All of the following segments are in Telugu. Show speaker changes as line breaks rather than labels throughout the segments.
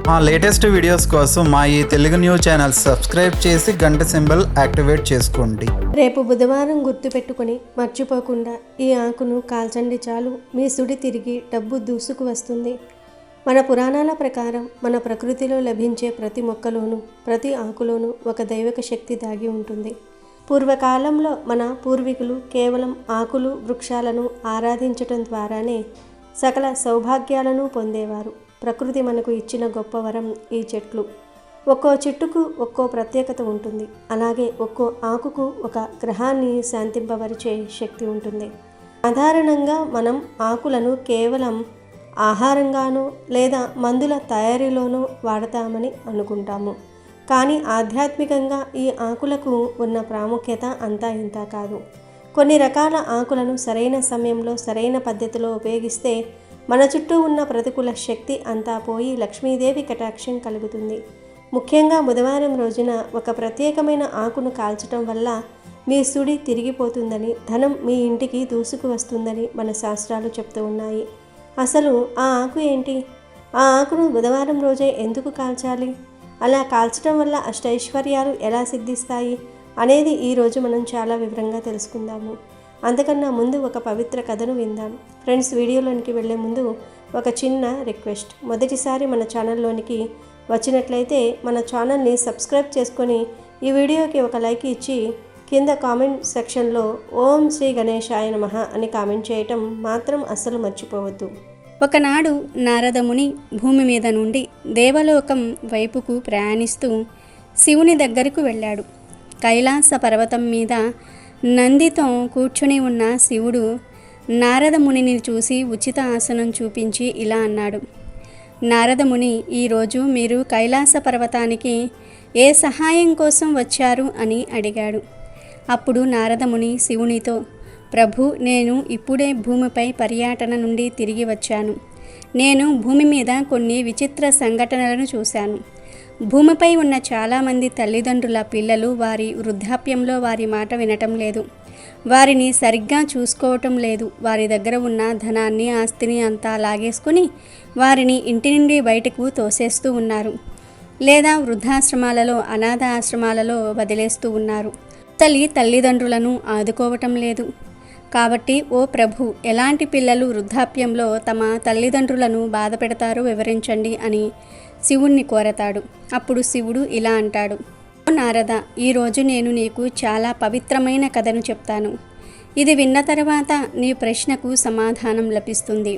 మా లేటెస్ట్ వీడియోస్ కోసం మా ఈ తెలుగు న్యూస్ ఛానల్ సబ్స్క్రైబ్ చేసి గంట సింబల్ యాక్టివేట్ చేసుకోండి.
రేపు బుధవారం గుర్తుపెట్టుకొని మర్చిపోకుండా ఈ ఆకును కాల్చండి చాలు, మీ సుడి తిరిగి డబ్బు దూసుకు వస్తుంది. మన పురాణాల ప్రకారం మన ప్రకృతిలో లభించే ప్రతి మొక్కలోనూ ప్రతి ఆకులోనూ ఒక దైవిక శక్తి దాగి ఉంటుంది. పూర్వకాలంలో మన పూర్వీకులు కేవలం ఆకులు వృక్షాలను ఆరాధించటం ద్వారానే సకల సౌభాగ్యాలను పొందేవారు. ప్రకృతి మనకు ఇచ్చిన గొప్ప వరం ఈ చెట్లు. ఒక్కో చెట్టుకు ఒక్కో ప్రత్యేకత ఉంటుంది. అలాగే ఒక్కో ఆకుకు ఒక గ్రహాన్ని శాంతింపవరిచే శక్తి ఉంటుంది. సాధారణంగా మనం ఆకులను కేవలం ఆహారంగానో లేదా మందుల తయారీలోనూ వాడతామని అనుకుంటాము. కానీ ఆధ్యాత్మికంగా ఈ ఆకులకు ఉన్న ప్రాముఖ్యత అంతా ఇంతా కాదు. కొన్ని రకాల ఆకులను సరైన సమయంలో సరైన పద్ధతిలో ఉపయోగిస్తే మన చుట్టూ ఉన్న ప్రతికూల శక్తి అంతా పోయి లక్ష్మీదేవి కటాక్షం కలుగుతుంది. ముఖ్యంగా బుధవారం రోజున ఒక ప్రత్యేకమైన ఆకును కాల్చటం వల్ల మీ సుడి తిరిగిపోతుందని, ధనం మీ ఇంటికి దూసుకు వస్తుందని మన శాస్త్రాలు చెప్తూ ఉన్నాయి. అసలు ఆ ఆకు ఏంటి? ఆ ఆకును బుధవారం రోజే ఎందుకు కాల్చాలి? అలా కాల్చడం వల్ల అష్టైశ్వర్యాలు ఎలా సిద్ధిస్తాయి అనేది ఈరోజు మనం చాలా వివరంగా తెలుసుకుందాము. అంతకన్నా ముందు ఒక పవిత్ర కథను విందాం. ఫ్రెండ్స్, వీడియోలోనికి వెళ్ళే ముందు ఒక చిన్న రిక్వెస్ట్. మొదటిసారి మన ఛానల్లోనికి వచ్చినట్లయితే మన ఛానల్ని సబ్స్క్రైబ్ చేసుకొని ఈ వీడియోకి ఒక లైక్ ఇచ్చి కింద కామెంట్ సెక్షన్లో ఓం శ్రీ గణేశాయ నమః అని కామెంట్ చేయటం మాత్రం అస్సలు మర్చిపోవద్దు.
ఒకనాడు నారదముని భూమి మీద నుండి దేవలోకం వైపుకు ప్రయాణిస్తూ శివుని దగ్గరకు వెళ్ళాడు. కైలాస పర్వతం మీద నందితో కూర్చుని ఉన్న శివుడు నారదమునిని చూసి ఉచిత ఆసనం చూపించి ఇలా అన్నాడు. నారదముని, ఈరోజు మీరు కైలాస పర్వతానికి ఏ సహాయం కోసం వచ్చారు అని అడిగాడు. అప్పుడు నారదముని శివునితో, ప్రభు, నేను ఇప్పుడే భూమిపై పర్యటన నుండి తిరిగి వచ్చాను. నేను భూమి మీద కొన్ని విచిత్ర సంఘటనలను చూశాను. భూమిపై ఉన్న చాలామంది తల్లిదండ్రుల పిల్లలు వారి వృద్ధాప్యంలో వారి మాట వినటం లేదు, వారిని సరిగ్గా చూసుకోవటం లేదు. వారి దగ్గర ఉన్న ధనాన్ని ఆస్తిని అంతా లాగేసుకుని వారిని ఇంటి నుండి బయటకు తోసేస్తూ ఉన్నారు, లేదా వృద్ధాశ్రమాలలో అనాథ ఆశ్రమాలలో వదిలేస్తూ ఉన్నారు. తల్లిదండ్రులను ఆదుకోవటం లేదు. కాబట్టి ఓ ప్రభు, ఎలాంటి పిల్లలు వృద్ధాప్యంలో తమ తల్లిదండ్రులను బాధ పెడతారో వివరించండి అని శివుణ్ణి కోరతాడు. అప్పుడు శివుడు ఇలా అంటాడు. ఓ నారద, ఈరోజు నేను నీకు చాలా పవిత్రమైన కథను చెప్తాను. ఇది విన్న తర్వాత నీ ప్రశ్నకు సమాధానం లభిస్తుంది.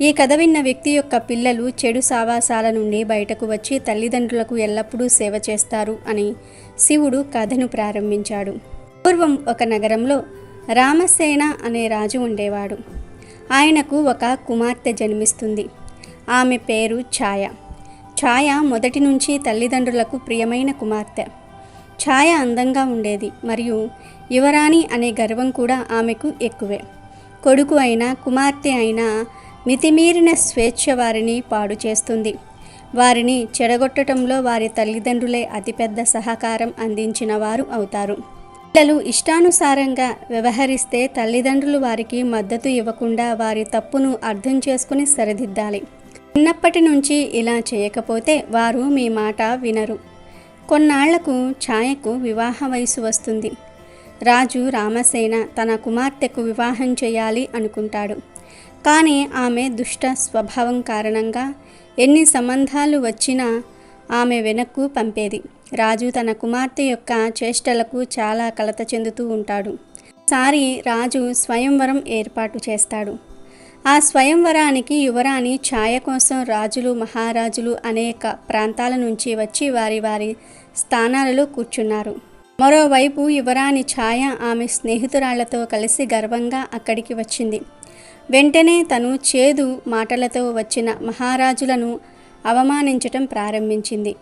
ఈ కథ విన్న వ్యక్తి యొక్క పిల్లలు చెడు సావాసాల నుండి బయటకు వచ్చి తల్లిదండ్రులకు ఎల్లప్పుడూ సేవ చేస్తారు అని శివుడు కథను ప్రారంభించాడు. పూర్వం ఒక నగరంలో రామసేన అనే రాజు ఉండేవాడు. ఆయనకు ఒక కుమార్తె జన్మిస్తుంది. ఆమె పేరు ఛాయ. ఛాయ మొదటి నుంచి తల్లిదండ్రులకు ప్రియమైన కుమార్తె. ఛాయ అందంగా ఉండేది మరియు యువరాణి అనే గర్వం కూడా ఆమెకు ఎక్కువే. కొడుకు అయినా కుమార్తె అయినా మితిమీరిన స్వేచ్ఛ వారిని పాడు చేస్తుంది. వారిని చెడగొట్టడంలో వారి తల్లిదండ్రులే అతిపెద్ద సహకారం అందించిన వారు అవుతారు. పిల్లలు ఇష్టానుసారంగా వ్యవహరిస్తే తల్లిదండ్రులు వారికి మద్దతు ఇవ్వకుండా వారి తప్పును అర్థం చేసుకుని సరిదిద్దాలి. చిన్నప్పటి నుంచి ఇలా చేయకపోతే వారు మీ మాట వినరు. కొన్నాళ్లకు ఛాయకు వివాహ వయసు వస్తుంది. రాజు రామసేన తన కుమార్తెకు వివాహం చేయాలి అనుకుంటాడు. కానీ ఆమె దుష్ట స్వభావం కారణంగా ఎన్ని సంబంధాలు వచ్చినా ఆమె వెనక్కు పంపేది. రాజు తన కుమార్తె యొక్క చేష్టలకు చాలా కలత చెందుతూ ఉంటాడు. ఒకసారి రాజు స్వయంవరం ఏర్పాటు చేస్తాడు. ఆ స్వయంవరానికి యువరాణి ఛాయ కోసం రాజులు మహారాజులు అనేక ప్రాంతాల నుంచి వచ్చి వారి వారి స్థానాలలో కూర్చున్నారు. మరోవైపు యువరాణి ఛాయ ఆమె స్నేహితురాళ్లతో కలిసి గర్వంగా అక్కడికి వచ్చింది. వెంటనే తను చేదు మాటలతో వచ్చిన మహారాజులను అవమానించటం ప్రారంభించింది.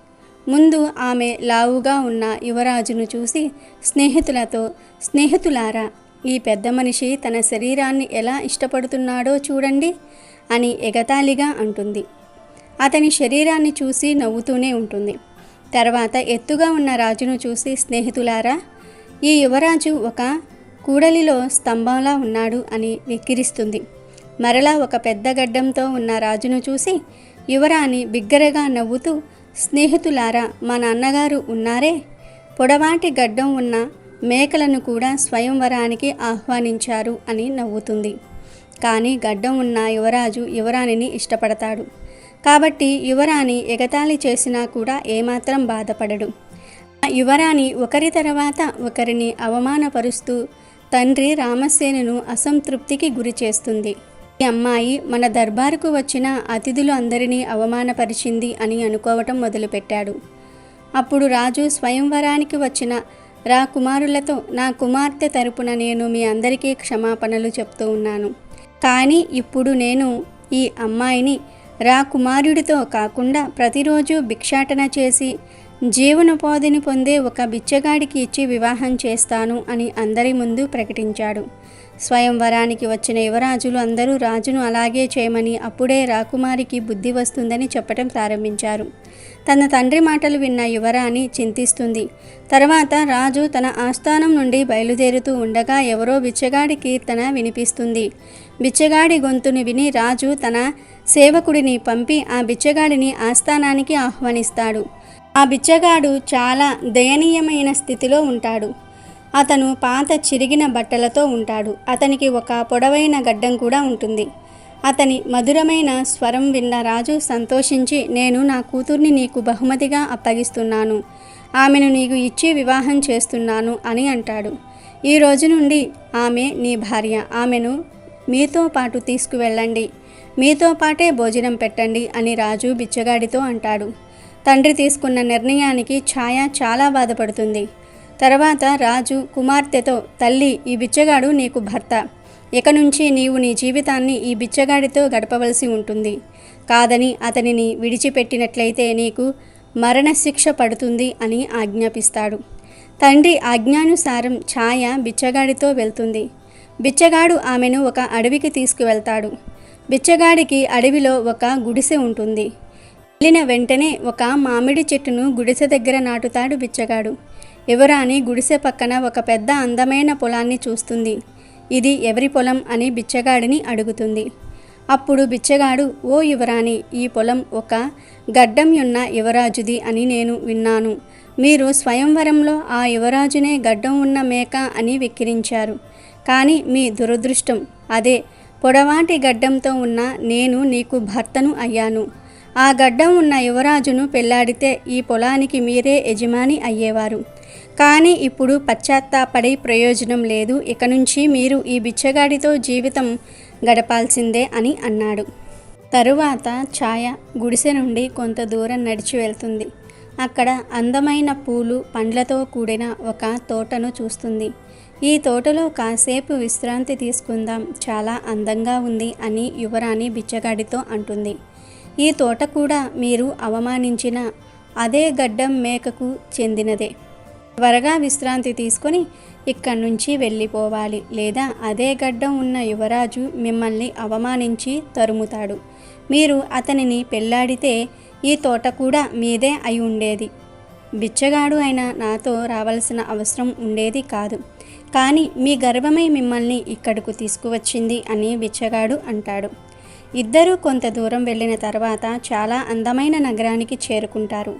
ముందు ఆమె లావుగా ఉన్న యువరాజును చూసి స్నేహితులతో, స్నేహితులారా, ఈ పెద్ద మనిషి తన శరీరాన్ని ఎలా ఇష్టపడుతున్నాడో చూడండి అని ఎగతాళిగా అంటుంది. అతని శరీరాన్ని చూసి నవ్వుతూనే ఉంటుంది. తర్వాత ఎత్తుగా ఉన్న రాజును చూసి, స్నేహితులారా, ఈ యువరాజు ఒక కూడలిలో స్తంభంలా ఉన్నాడు అని వెక్కిరిస్తుంది. మరలా ఒక పెద్ద గడ్డంతో ఉన్న రాజును చూసి, యువరాణి బిగ్గరగా నవ్వుతూ, స్నేహితులారా, మా నాన్నగారు ఉన్నారే, పొడవాటి గడ్డం ఉన్న మేకలను కూడా స్వయంవరానికి ఆహ్వానించారు అని నవ్వుతుంది. కానీ గడ్డం ఉన్న యువరాజు యువరాణిని ఇష్టపడతాడు కాబట్టి యువరాణి ఎగతాళి చేసినా కూడా ఏమాత్రం బాధపడడు. యువరాణి ఒకరి తర్వాత ఒకరిని అవమానపరుస్తూ తండ్రి రామసేనును అసంతృప్తికి గురి చేస్తుంది. ఈ అమ్మాయి మన దర్బారుకు వచ్చిన అతిథులు అందరినీ అవమానపరిచింది అని అనుకోవటం మొదలుపెట్టాడు. అప్పుడు రాజు స్వయంవరానికి వచ్చిన రాకుమారులతో, నా కుమార్తె తరపున నేను మీ అందరికీ క్షమాపణలు చెప్తూ ఉన్నాను. కానీ ఇప్పుడు నేను ఈ అమ్మాయిని రాకుమారుడితో కాకుండా ప్రతిరోజు భిక్షాటన చేసి జీవనోపాధిని పొందే ఒక బిచ్చగాడికి ఇచ్చి వివాహం చేస్తాను అని అందరి ముందు ప్రకటించాడు. స్వయంవరానికి వచ్చిన యువరాజులు అందరూ రాజును అలాగే చేయమని, అప్పుడే రాకుమారికి బుద్ధి వస్తుందని చెప్పటం ప్రారంభించారు. తన తండ్రి మాటలు విన్న యువరాణి చింతిస్తుంది. తర్వాత రాజు తన ఆస్థానం నుండి బయలుదేరుతూ ఉండగా ఎవరో బిచ్చగాడి కీర్తన వినిపిస్తుంది. బిచ్చగాడి గొంతును విని రాజు తన సేవకుడిని పంపి ఆ బిచ్చగాడిని ఆస్థానానికి ఆహ్వానిస్తాడు. ఆ బిచ్చగాడు చాలా దయనీయమైన స్థితిలో ఉంటాడు. అతను పాత చిరిగిన బట్టలతో ఉంటాడు. అతనికి ఒక పొడవైన గడ్డం కూడా ఉంటుంది. అతని మధురమైన స్వరం విన్న రాజు సంతోషించి, నేను నా కూతుర్ని నీకు బహుమతిగా అప్పగిస్తున్నాను, ఆమెను నీకు ఇచ్చి వివాహం చేస్తున్నాను అని అంటాడు. ఈ రోజు నుండి ఆమె నీ భార్య, ఆమెను మీతో పాటు తీసుకువెళ్ళండి, మీతో పాటే భోజనం పెట్టండి అని రాజు బిచ్చగాడితో అంటాడు. తండ్రి తీసుకున్న నిర్ణయానికి ఛాయ చాలా బాధపడుతుంది. తర్వాత రాజు కుమార్తెతో, తల్లి, ఈ బిచ్చగాడు నీకు భర్త, ఇక నుంచి నీవు నీ జీవితాన్ని ఈ బిచ్చగాడితో గడపవలసి ఉంటుంది. కాదని అతనిని విడిచిపెట్టినట్లయితే నీకు మరణశిక్ష పడుతుంది అని ఆజ్ఞాపిస్తాడు. తండ్రి ఆజ్ఞానుసారం ఛాయ బిచ్చగాడితో వెళ్తుంది. బిచ్చగాడు ఆమెను ఒక అడవికి తీసుకువెళ్తాడు. బిచ్చగాడికి అడవిలో ఒక గుడిసె ఉంటుంది. వెళ్ళిన వెంటనే ఒక మామిడి చెట్టును గుడిసె దగ్గర నాటుతాడు బిచ్చగాడు. యువరాణి గుడిసె పక్కన ఒక పెద్ద అందమైన పొలాన్ని చూస్తుంది. ఇది ఎవరి పొలం అని బిచ్చగాడిని అడుగుతుంది. అప్పుడు బిచ్చగాడు, ఓ యువరాణి, ఈ పొలం ఒక గడ్డం ఉన్న యువరాజుది అని నేను విన్నాను. మీరు స్వయంవరంలో ఆ యువరాజునే గడ్డం ఉన్న మేక అని వెక్కిరించారు. కానీ మీ దురదృష్టం అదే, పొడవాటి గడ్డంతో ఉన్న నేను నీకు భర్తను అయ్యాను. ఆ గడ్డం ఉన్న యువరాజును పెళ్లాడితే ఈ పొలానికి మీరే యజమాని అయ్యేవారు. కానీ ఇప్పుడు పశ్చాత్తాపడే ప్రయోజనం లేదు. ఇక నుంచి మీరు ఈ బిచ్చగాడితో జీవితం గడపాల్సిందే అని అన్నాడు. తరువాత ఛాయ గుడిసె నుండి కొంత దూరం నడిచి వెళ్తుంది. అక్కడ అందమైన పూలు, పండ్లతో కూడిన ఒక తోటను చూస్తుంది. ఈ తోటలో కాసేపు విశ్రాంతి తీసుకుందాం, చాలా అందంగా ఉంది అని యువరాణి బిచ్చగాడితో అంటుంది. ఈ తోట కూడా మీరు అవమానించిన అదే గడ్డం మేకకు చెందినదే. త్వరగా విశ్రాంతి తీసుకొని ఇక్కడి నుంచి వెళ్ళిపోవాలి, లేదా అదే గడ్డం ఉన్న యువరాజు మిమ్మల్ని అవమానించి తరుముతాడు. మీరు అతనిని పెళ్లాడితే ఈ తోట కూడా మీదే అయి ఉండేది. బిచ్చగాడు అయినా నాతో రావాల్సిన అవసరం ఉండేది కాదు. కానీ మీ గర్వమై మిమ్మల్ని ఇక్కడకు తీసుకువచ్చింది అని బిచ్చగాడు అంటాడు. ఇద్దరూ కొంత దూరం వెళ్ళిన తర్వాత చాలా అందమైన నగరానికి చేరుకుంటారు.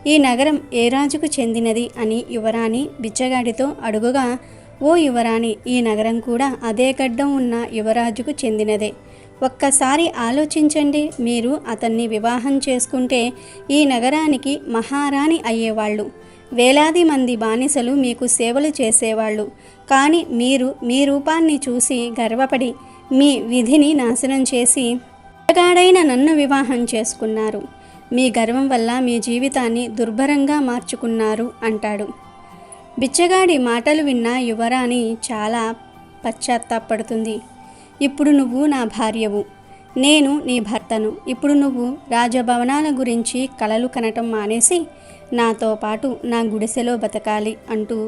ఈ నగరం ఏ రాజుకు చెందినది అని యువరాణి బిచ్చగాడితో అడుగుగా, ఓ యువరాణి, ఈ నగరం కూడా అదే గడ్డం ఉన్న యువరాజుకు చెందినదే. ఒక్కసారి ఆలోచించండి, మీరు అతన్ని వివాహం చేసుకుంటే ఈ నగరానికి మహారాణి అయ్యేవాళ్ళు. వేలాది మంది బానిసలు మీకు సేవలు చేసేవాళ్ళు. కానీ మీరు మీ రూపాన్ని చూసి గర్వపడి మీ విధిని నాశనం చేసి బిచ్చగాడైన నన్ను వివాహం చేసుకున్నారు. మీ గర్వం వల్ల మీ జీవితాన్ని దుర్భరంగా మార్చుకున్నారు అంటాడు. బిచ్చగాడి మాటలు విన్న యువరాణి చాలా పశ్చాత్తాపడుతుంది. ఇప్పుడు నువ్వు నా భార్యవు, నేను నీ భర్తను. ఇప్పుడు నువ్వు రాజభవనాల గురించి కలలు కనటం మానేసి నాతో పాటు నా గుడిసెలో బతకాలి అంటూ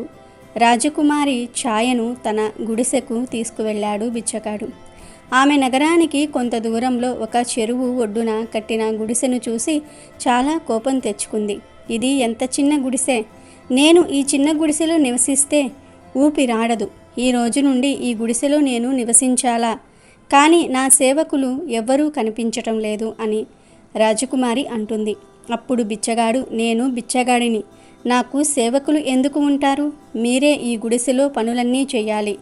రాజకుమారి ఛాయను తన గుడిసెకు తీసుకువెళ్ళాడు బిచ్చగాడు. ఆమె నగరానికి కొంత దూరంలో ఒక చెరువు ఒడ్డున కట్టిన గుడిసెను చూసి చాలా కోపం తెచ్చుకుంది. ఇది ఎంత చిన్న గుడిసె! నేను ఈ చిన్న గుడిసెలో నివసిస్తే ఊపిరాడదు. ఈ రోజు నుండి ఈ గుడిసెలో నేను నివసించాలా? కానీ నా సేవకులు ఎవ్వరూ కనిపించటం లేదు అని రాజకుమారి అంటుంది. అప్పుడు బిచ్చగాడు, నేను బిచ్చగాడిని, నాకు సేవకులు ఎందుకు ఉంటారు? మీరే ఈ గుడిసెలో పనులన్నీ చేయాలి.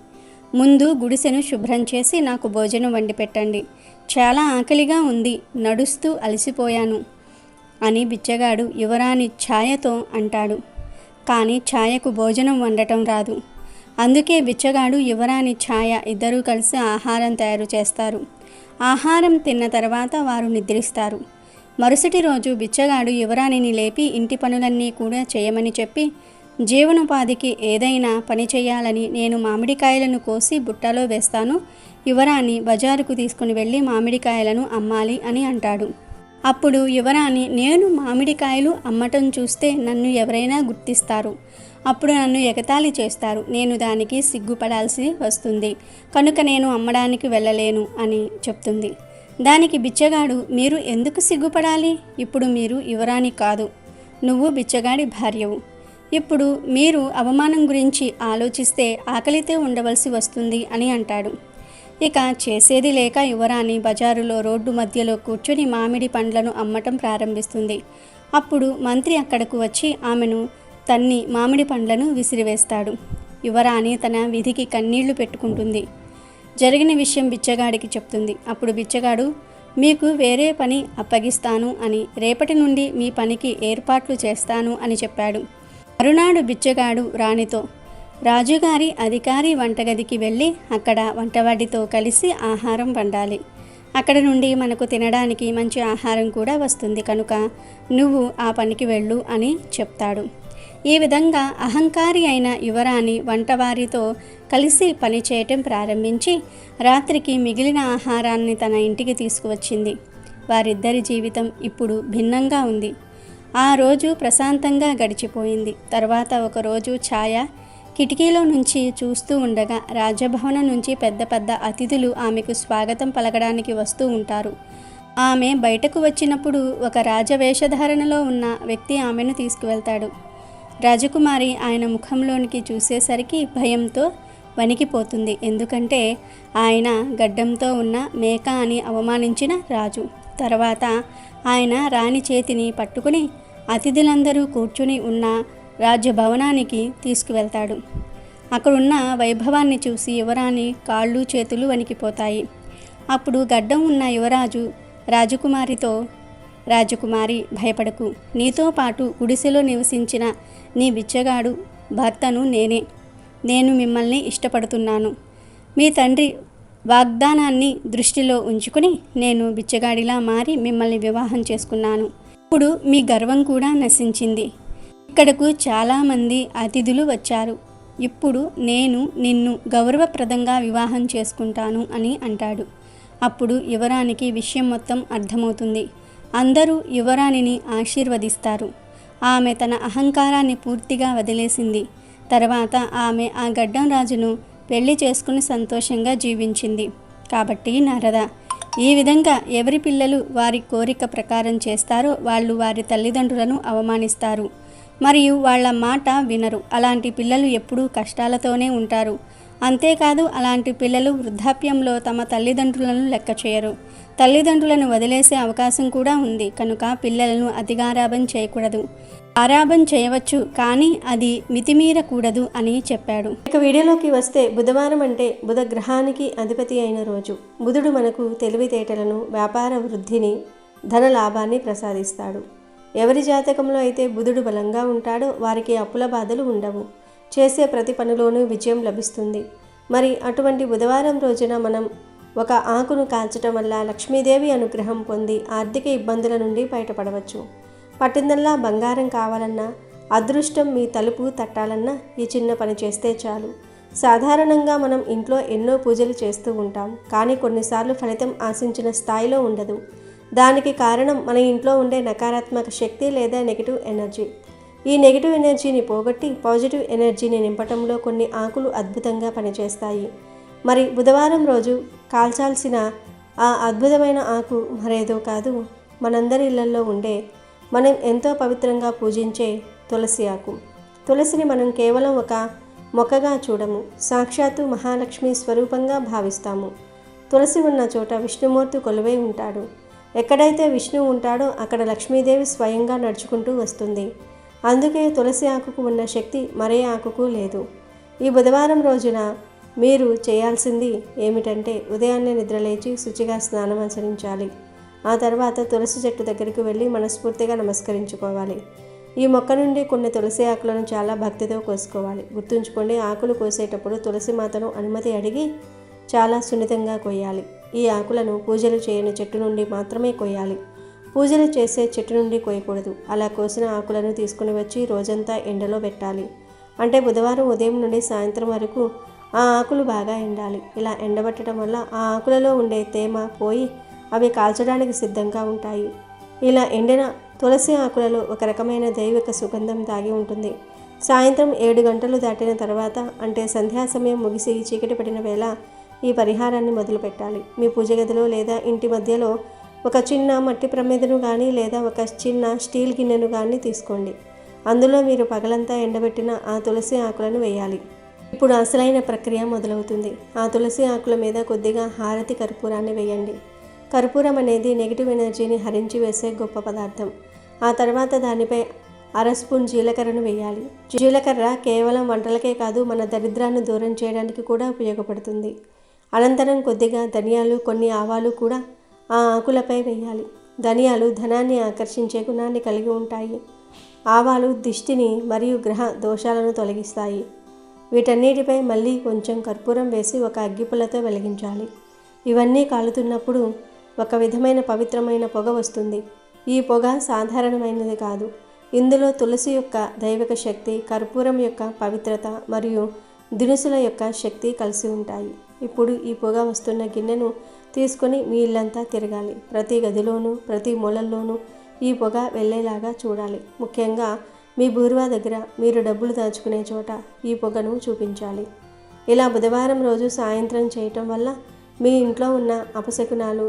ముందు గుడిసెను శుభ్రం చేసి నాకు భోజనం వండి పెట్టండి. చాలా ఆకలిగా ఉంది, నడుస్తూ అలసిపోయాను అని బిచ్చగాడు యువరాణి ఛాయతో అంటాడు. కానీ ఛాయకు భోజనం వండటం రాదు. అందుకే బిచ్చగాడు యువరాణి ఛాయ ఇద్దరూ కలిసి ఆహారం తయారు చేస్తారు. ఆహారం తిన్న తర్వాత వారు నిద్రిస్తారు. మరుసటి రోజు బిచ్చగాడు యువరాణిని లేపి ఇంటి పనులన్నీ కూడా చేయమని చెప్పి, జీవనోపాధికి ఏదైనా పని చేయాలని నేను మామిడికాయలను కోసి బుట్టలో వేస్తాను, యువరాణి బజారుకు తీసుకుని వెళ్ళి మామిడికాయలను అమ్మాలి అని అంటాడు. అప్పుడు యువరాణి, నేను మామిడికాయలు అమ్మటం చూస్తే నన్ను ఎవరైనా గుర్తిస్తారు, అప్పుడు నన్ను ఎగతాళి చేస్తారు, నేను దానికి సిగ్గుపడాల్సి వస్తుంది, కనుక నేను అమ్మడానికి వెళ్ళలేను అని చెప్తుంది. దానికి బిచ్చగాడు, మీరు ఎందుకు సిగ్గుపడాలి? ఇప్పుడు మీరు యువరాణి కాదు, నువ్వు బిచ్చగాడి భార్యవు. ఇప్పుడు మీరు అవమానం గురించి ఆలోచిస్తే ఆకలితో ఉండవలసి వస్తుంది అని అంటాడు. ఇక చేసేది లేక యువరాణి బజారులో రోడ్డు మధ్యలో కూర్చొని మామిడి పండ్లను అమ్మటం ప్రారంభిస్తుంది. అప్పుడు మంత్రి అక్కడకు వచ్చి ఆమెను తన్ని మామిడి పండ్లను విసిరివేస్తాడు. యువరాణి తన విధికి కన్నీళ్లు పెట్టుకుంటుంది. జరిగిన విషయం బిచ్చగాడికి చెప్తుంది. అప్పుడు బిచ్చగాడు, మీకు వేరే పని అప్పగిస్తాను అని, రేపటి నుండి మీ పనికి ఏర్పాట్లు చేస్తాను అని చెప్పాడు. మరునాడు బిచ్చగాడు రాణితో, రాజుగారి అధికారి వంటగదికి వెళ్ళి అక్కడ వంటవాడితో కలిసి ఆహారం వండాలి. అక్కడ నుండి మనకు తినడానికి మంచి ఆహారం కూడా వస్తుంది, కనుక నువ్వు ఆ పనికి వెళ్ళు అని చెప్తాడు. ఈ విధంగా అహంకారి అయిన యువరాణి వంటవారితో కలిసి పనిచేయటం ప్రారంభించి రాత్రికి మిగిలిన ఆహారాన్ని తన ఇంటికి తీసుకువచ్చింది. వారిద్దరి జీవితం ఇప్పుడు భిన్నంగా ఉంది. ఆ రోజు ప్రశాంతంగా గడిచిపోయింది. తర్వాత ఒకరోజు ఛాయ కిటికీలో నుంచి చూస్తూ ఉండగా రాజభవనం నుంచి పెద్ద పెద్ద అతిథులు ఆమెకు స్వాగతం పలకడానికి వస్తూ ఉంటారు. ఆమె బయటకు వచ్చినప్పుడు ఒక రాజవేషధారణలో ఉన్న వ్యక్తి ఆమెను తీసుకువెళ్తాడు. రాజకుమారి ఆయన ముఖంలోనికి చూసేసరికి భయంతో వణికిపోతుంది. ఎందుకంటే ఆయన గడ్డంతో ఉన్న మేక అని అవమానించిన రాజు. తర్వాత ఆయన రాణి చేతిని పట్టుకుని అతిథులందరూ కూర్చుని ఉన్న రాజభవనానికి తీసుకువెళ్తాడు. అక్కడున్న వైభవాన్ని చూసి యువరాణి కాళ్ళు చేతులు వణికిపోతాయి. అప్పుడు గడ్డం ఉన్న యువరాజు రాజకుమారితో, రాజకుమారి భయపడకు, నీతో పాటు గుడిసెలో నివసించిన నీ బిచ్చగాడు భర్తను నేనే. నేను మిమ్మల్ని ఇష్టపడుతున్నాను. మీ తండ్రి వాగ్దానాన్ని దృష్టిలో ఉంచుకుని నేను బిచ్చగాడిలా మారి మిమ్మల్ని వివాహం చేసుకున్నాను. ఇప్పుడు మీ గర్వం కూడా నశించింది. ఇక్కడకు చాలామంది అతిథులు వచ్చారు. ఇప్పుడు నేను నిన్ను గౌరవప్రదంగా వివాహం చేసుకుంటాను అని అంటాడు. అప్పుడు యువరానికి విషయం మొత్తం అర్థమవుతుంది. అందరూ యువరాణిని ఆశీర్వదిస్తారు. ఆమె తన అహంకారాన్ని పూర్తిగా వదిలేసింది. తర్వాత ఆమె ఆ గడ్డం రాజును పెళ్లి చేసుకుని సంతోషంగా జీవించింది. కాబట్టి నారద, ఈ విధంగా ఎవరి పిల్లలు వారి కోరిక ప్రకారం చేస్తారో వాళ్ళు వారి తల్లిదండ్రులను అవమానిస్తారు మరియు వాళ్ళ మాట వినరు. అలాంటి పిల్లలు ఎప్పుడూ కష్టాలతోనే ఉంటారు. అంతేకాదు, అలాంటి పిల్లలు వృద్ధాప్యంలో తమ తల్లిదండ్రులను లెక్క చేయరు. తల్లిదండ్రులను వదిలేసే అవకాశం కూడా ఉంది. కనుక పిల్లలను అతిగారాబం చేయకూడదు. ఆరాబం చేయవచ్చు, కానీ అది మితిమీరకూడదు అని చెప్పాడు.
ఇక వీడియోలోకి వస్తే, బుధవారం అంటే బుధ గ్రహానికి అధిపతి అయిన రోజు. బుధుడు మనకు తెలివితేటలను, వ్యాపార వృద్ధిని, ధన లాభాన్ని ప్రసాదిస్తాడు. ఎవరి జాతకంలో అయితే బుధుడు బలంగా ఉంటాడో వారికి అప్పుల బాధలు ఉండవు. చేసే ప్రతి పనిలోనూ విజయం లభిస్తుంది. మరి అటువంటి బుధవారం రోజున మనం ఒక ఆకును కాల్చడం వల్ల లక్ష్మీదేవి అనుగ్రహం పొంది ఆర్థిక ఇబ్బందుల నుండి బయటపడవచ్చు. పట్టిందల్లా బంగారం కావాలన్నా, అదృష్టం మీ తలుపు తట్టాలన్నా ఈ చిన్న పని చేస్తే చాలు. సాధారణంగా మనం ఇంట్లో ఎన్నో పూజలు చేస్తూ ఉంటాం, కానీ కొన్నిసార్లు ఫలితం ఆశించిన స్థాయిలో ఉండదు. దానికి కారణం మన ఇంట్లో ఉండే నకారాత్మక శక్తి లేదా నెగిటివ్ ఎనర్జీ. ఈ నెగిటివ్ ఎనర్జీని పోగొట్టి పాజిటివ్ ఎనర్జీని నింపటంలో కొన్ని ఆకులు అద్భుతంగా పనిచేస్తాయి. మరి బుధవారం రోజు కాల్చాల్సిన ఆ అద్భుతమైన ఆకు మరేదో కాదు, మనందరి ఇళ్లలో ఉండే, మనం ఎంతో పవిత్రంగా పూజించే తులసి ఆకు. తులసిని మనం కేవలం ఒక మొక్కగా చూడము, సాక్షాత్తు మహాలక్ష్మి స్వరూపంగా భావిస్తాము. తులసి ఉన్న చోట విష్ణుమూర్తి కొలువై ఉంటాడు. ఎక్కడైతే విష్ణువు ఉంటాడో అక్కడ లక్ష్మీదేవి స్వయంగా నడుచుకుంటూ వస్తుంది. అందుకే తులసి ఆకుకు ఉన్న శక్తి మరే ఆకుకు లేదు. ఈ బుధవారం రోజున మీరు చేయాల్సింది ఏమిటంటే ఉదయాన్నే నిద్రలేచి శుచిగా స్నానం ఆచరించాలి. ఆ తర్వాత తులసి చెట్టు దగ్గరికి వెళ్ళి మనస్ఫూర్తిగా నమస్కరించుకోవాలి. ఈ మొక్క నుండి కొన్ని తులసి ఆకులను చాలా భక్తితో కోసుకోవాలి. గుర్తుంచుకోండి, ఆకులు కోసేటప్పుడు తులసి మాతను అనుమతి అడిగి చాలా సున్నితంగా కొయ్యాలి. ఈ ఆకులను పూజలు చేయని చెట్టు నుండి మాత్రమే కొయ్యాలి. పూజలు చేసే చెట్టు నుండి కొయ్యకూడదు. అలా కోసిన ఆకులను తీసుకుని వచ్చి రోజంతా ఎండలో పెట్టాలి. అంటే బుధవారం ఉదయం నుండి సాయంత్రం వరకు ఆ ఆకులు బాగా ఎండాలి. ఇలా ఎండబెట్టడం వల్ల ఆ ఆకులలో ఉండే తేమ పోయి అవి కాల్చడానికి సిద్ధంగా ఉంటాయి. ఇలా ఎండిన తులసి ఆకులలో ఒక రకమైన దైవిక సుగంధం దాగి ఉంటుంది. సాయంత్రం 7 గంటలు దాటిన తర్వాత అంటే సంధ్యా సమయం ముగిసి చీకటి పడిన వేళ ఈ పరిహారాన్ని మొదలు పెట్టాలి. మీ పూజ గదిలో లేదా ఇంటి మధ్యలో ఒక చిన్న మట్టి ప్రమిదను కానీ లేదా ఒక చిన్న స్టీల్ గిన్నెను కానీ తీసుకోండి. అందులో మీరు పగలంతా ఎండబెట్టిన ఆ తులసి ఆకులను వేయాలి. ఇప్పుడు అసలైన ప్రక్రియ మొదలవుతుంది. ఆ తులసి ఆకుల మీద కొద్దిగా హారతి కర్పూరాన్ని వేయండి. కర్పూరం అనేది నెగిటివ్ ఎనర్జీని హరించి వేసే గొప్ప పదార్థం. ఆ తర్వాత దానిపై 1/2 స్పూన్ జీలకర్రను వేయాలి. జీలకర్ర కేవలం వంటలకే కాదు, మన దరిద్రాన్ని దూరం చేయడానికి కూడా ఉపయోగపడుతుంది. అనంతరం కొద్దిగా ధనియాలు, కొన్ని ఆవాలు కూడా ఆ ఆకులపై వేయాలి. ధనియాలు ధనాన్ని ఆకర్షించే గుణాన్ని కలిగి ఉంటాయి. ఆవాలు దిష్టిని మరియు గ్రహ దోషాలను తొలగిస్తాయి. వీటన్నిటిపై మళ్ళీ కొంచెం కర్పూరం వేసి ఒక అగ్గిపుల్లతో వెలిగించాలి. ఇవన్నీ కాలుతున్నప్పుడు ఒక విధమైన పవిత్రమైన పొగ వస్తుంది. ఈ పొగ సాధారణమైనది కాదు. ఇందులో తులసి యొక్క దైవిక శక్తి, కర్పూరం యొక్క పవిత్రత మరియు దినుసుల యొక్క శక్తి కలిసి ఉంటాయి. ఇప్పుడు ఈ పొగ వస్తున్న గిన్నెను తీసుకొని మీ ఇల్లంతా తిరగాలి. ప్రతి గదిలోనూ ప్రతి మూలల్లోనూ ఈ పొగ వెళ్ళేలాగా చూడాలి. ముఖ్యంగా మీ బూరువా దగ్గర, మీరు డబ్బులు దాచుకునే చోట ఈ పొగను చూపించాలి. ఇలా బుధవారం రోజు సాయంత్రం చేయటం వల్ల మీ ఇంట్లో ఉన్న అపశకునాలు,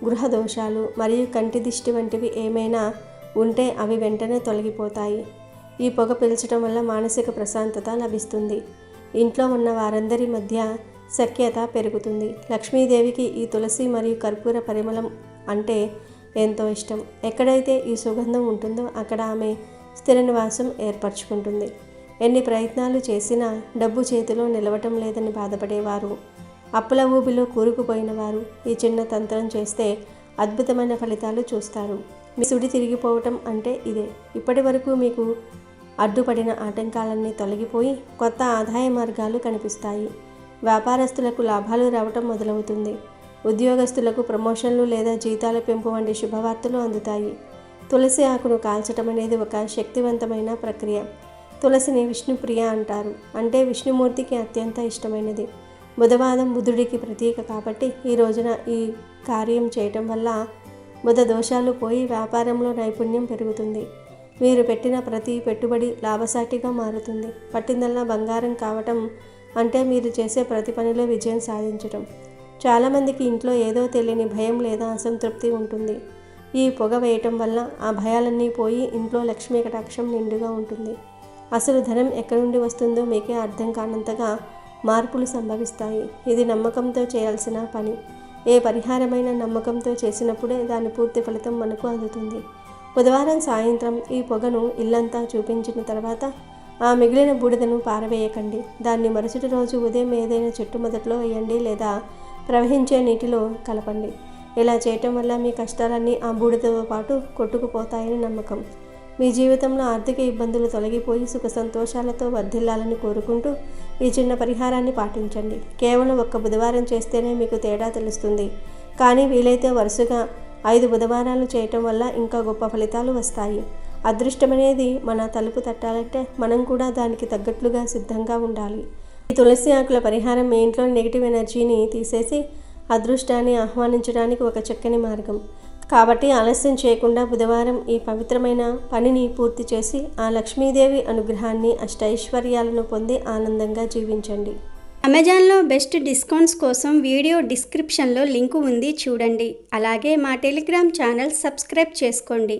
గృహ దోషాలు మరియు కంటి దిష్టి వంటివి ఏమైనా ఉంటే అవి వెంటనే తొలగిపోతాయి. ఈ పొగ పీల్చడం వల్ల మానసిక ప్రశాంతత లభిస్తుంది. ఇంట్లో ఉన్న వారందరి మధ్య సఖ్యత పెరుగుతుంది. లక్ష్మీదేవికి ఈ తులసి మరియు కర్పూర పరిమళం అంటే ఎంతో ఇష్టం. ఎక్కడైతే ఈ సుగంధం ఉంటుందో అక్కడ ఆమె స్థిర నివాసం ఏర్పరచుకుంటుంది. ఎన్ని ప్రయత్నాలు చేసినా డబ్బు చేతిలో నిలవటం లేదని బాధపడేవారు, అప్పుల ఊబిలో కూరుకుపోయిన వారు ఈ చిన్న తంత్రం చేస్తే అద్భుతమైన ఫలితాలు చూస్తారు. మీ సుడి తిరిగిపోవటం అంటే ఇదే. ఇప్పటి వరకు మీకు అడ్డుపడిన ఆటంకాలన్నీ తొలగిపోయి కొత్త ఆదాయ మార్గాలు కనిపిస్తాయి. వ్యాపారస్తులకు లాభాలు రావటం మొదలవుతుంది. ఉద్యోగస్తులకు ప్రమోషన్లు లేదా జీతాల పెంపు వంటి శుభవార్తలు అందుతాయి. తులసి ఆకును కాల్చటం అనేది ఒక శక్తివంతమైన ప్రక్రియ. తులసిని విష్ణుప్రియ అంటారు. అంటే విష్ణుమూర్తికి అత్యంత ఇష్టమైనది. బుధవారం బుధుడికి ప్రతీక కాబట్టి ఈ రోజున ఈ కార్యం చేయటం వల్ల బుధ దోషాలు పోయి వ్యాపారంలో నైపుణ్యం పెరుగుతుంది. మీరు పెట్టిన ప్రతి పెట్టుబడి లాభసాటిగా మారుతుంది. పట్టిందల్లా బంగారం కావటం అంటే మీరు చేసే ప్రతి పనిలో విజయం సాధించటం. చాలామందికి ఇంట్లో ఏదో తెలియని భయం లేదా అసంతృప్తి ఉంటుంది. ఈ పొగ వేయటం వల్ల ఆ భయాలన్నీ పోయి ఇంట్లో లక్ష్మీ కటాక్షం నిండుగా ఉంటుంది. అసలు ధనం ఎక్కడి నుండి వస్తుందో మీకే అర్థం కానంతగా మార్పులు సంభవిస్తాయి. ఇది నమ్మకంతో చేయాల్సిన పని. ఏ పరిహారమైన నమ్మకంతో చేసినప్పుడే దాని పూర్తి ఫలితం మనకు అందుతుంది. బుధవారం సాయంత్రం ఈ పొగను ఇల్లంతా చూపించిన తర్వాత ఆ మిగిలిన బూడిదను పారవేయకండి. దాన్ని మరుసటి రోజు ఉదయం ఏదైనా చెట్టు మొదట్లో వేయండి లేదా ప్రవహించే నీటిలో కలపండి. ఇలా చేయటం వల్ల మీ కష్టాలన్నీ ఆ బూడిదతో పాటు కొట్టుకుపోతాయని నమ్మకం. మీ జీవితంలో ఆర్థిక ఇబ్బందులు తొలగిపోయి సుఖ సంతోషాలతో వర్ధిల్లాలని కోరుకుంటూ ఈ చిన్న పరిహారాన్ని పాటించండి. కేవలం ఒక్క బుధవారం చేస్తేనే మీకు తేడా తెలుస్తుంది. కానీ వీలైతే వరుసగా 5 బుధవారాలు చేయటం వల్ల ఇంకా గొప్ప ఫలితాలు వస్తాయి. అదృష్టం అనేది మన తలుపు తట్టాలంటే మనం కూడా దానికి తగ్గట్లుగా సిద్ధంగా ఉండాలి. ఈ తులసి ఆకుల పరిహారం మీ ఇంట్లో నెగిటివ్ ఎనర్జీని తీసేసి అదృష్టాన్ని ఆహ్వానించడానికి ఒక చక్కని మార్గం. కాబట్టి ఆలస్యం చేయకుండా బుధవారం ఈ పవిత్రమైన పనిని పూర్తి చేసి ఆ లక్ష్మీదేవి అనుగ్రహాన్ని, అష్టైశ్వర్యాలను పొంది ఆనందంగా జీవించండి.
అమెజాన్లో బెస్ట్ డిస్కౌంట్స్ కోసం వీడియో డిస్క్రిప్షన్లో లింకు ఉంది, చూడండి. అలాగే మా టెలిగ్రామ్ ఛానల్ సబ్స్క్రైబ్ చేసుకోండి.